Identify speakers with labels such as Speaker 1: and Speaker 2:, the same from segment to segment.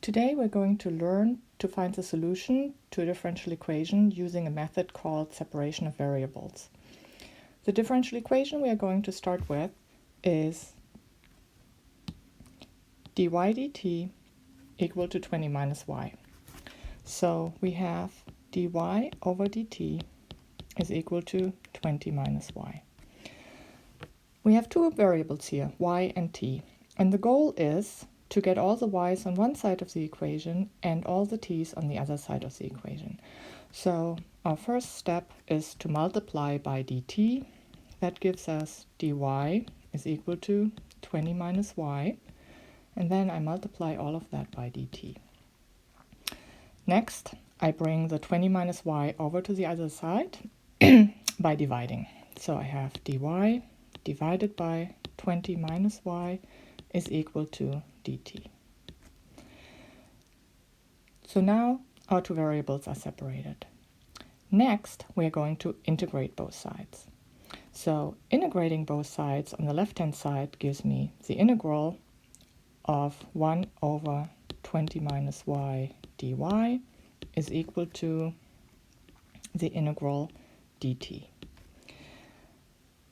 Speaker 1: Today we're going to learn to find the solution to a differential equation using a method called separation of variables. The differential equation we are going to start with is dy dt equal to 20 minus y. So we have dy over dt is equal to 20 minus y. We have two variables here, y and t, and the goal is to get all the y's on one side of the equation and all the t's on the other side of the equation. So our first step is to multiply by dt. That gives us dy is equal to 20 minus y, and then I multiply all of that by dt. Next, I bring the 20 minus y over to the other side by dividing. So I have dy divided by 20 minus y is equal to dt. So now our two variables are separated. Next, we are going to integrate both sides. So integrating both sides on the left-hand side gives me the integral of 1 over 20 minus y dy is equal to the integral dt.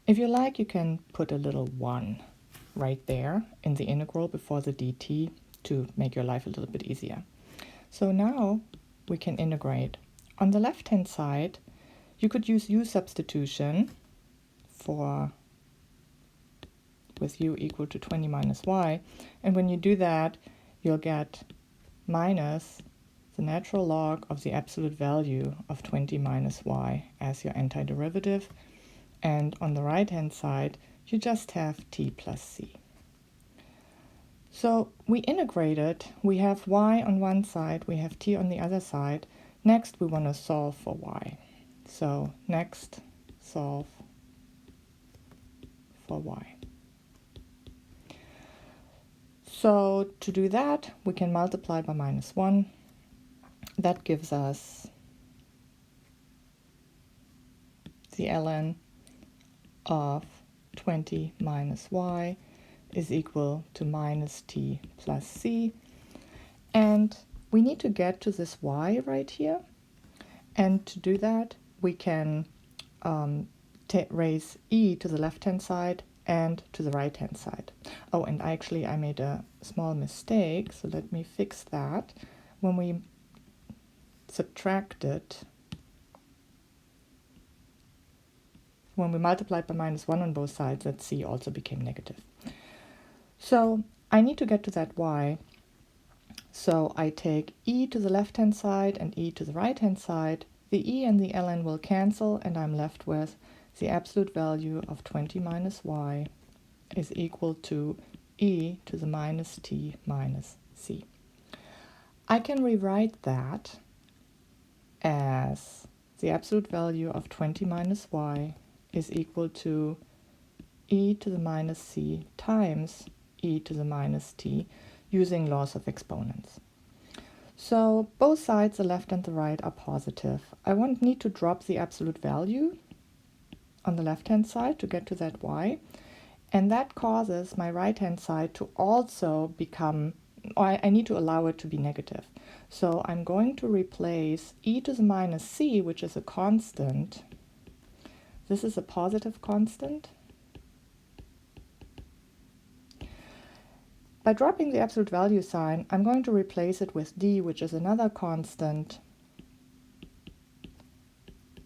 Speaker 1: If you like, you can put a little 1 right there in the integral before the dt to make your life a little bit easier. So now we can integrate. On the left-hand side, you could use u substitution with u equal to 20 minus y, and when you do that, you'll get minus the natural log of the absolute value of 20 minus y as your antiderivative, and on the right-hand side, you just have t plus c. So we integrated, we have y on one side, we have t on the other side. Next, we want to solve for y. So next, solve for y. So to do that, we can multiply by minus 1. That gives us the ln of 20 minus y is equal to minus t plus c. And we need to get to this y right here. And to do that, we can raise e to the left-hand side and to the right-hand side. Oh, and I made a small mistake, so let me fix that. When we subtracted, when we multiplied by minus 1 on both sides, that c also became negative. So I need to get to that y. So I take e to the left-hand side and e to the right-hand side. The e and the ln will cancel, and I'm left with the absolute value of 20 minus y is equal to e to the minus t minus c. I can rewrite that as the absolute value of 20 minus y is equal to e to the minus c times e to the minus t using laws of exponents. So both sides, the left and the right, are positive. I won't need to drop the absolute value on the left-hand side to get to that y, and that causes my right-hand side to also become, or I need to allow it to be negative. So I'm going to replace e to the minus c, which is a constant. This is a positive constant. By dropping the absolute value sign, I'm going to replace it with d, which is another constant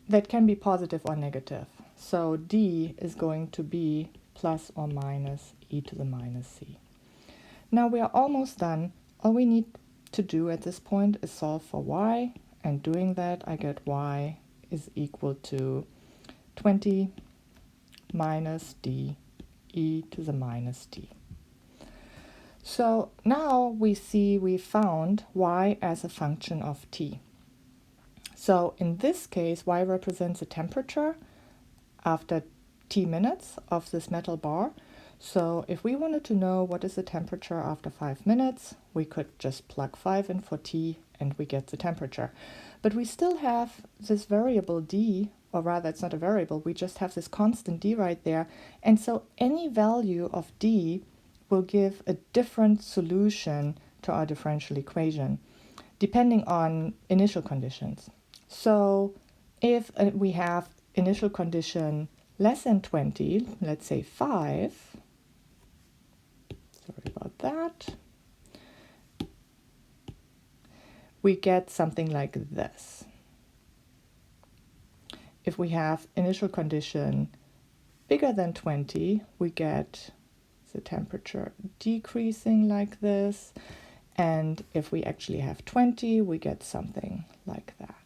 Speaker 1: that can be positive or negative. So d is going to be plus or minus e to the minus c. Now we are almost done. All we need to do at this point is solve for y, and doing that I get y is equal to 20 minus d e to the minus t. So now we see we found y as a function of t. So in this case, y represents the temperature after t minutes of this metal bar. So if we wanted to know what is the temperature after 5 minutes, we could just plug 5 in for t and we get the temperature. But we still have this variable d, or rather it's not a variable, we just have this constant d right there. And so any value of d will give a different solution to our differential equation, depending on initial conditions. So if we have initial condition less than 20, let's say 5, sorry about that, we get something like this. If we have initial condition bigger than 20, we get the temperature decreasing like this. And if we actually have 20, we get something like that.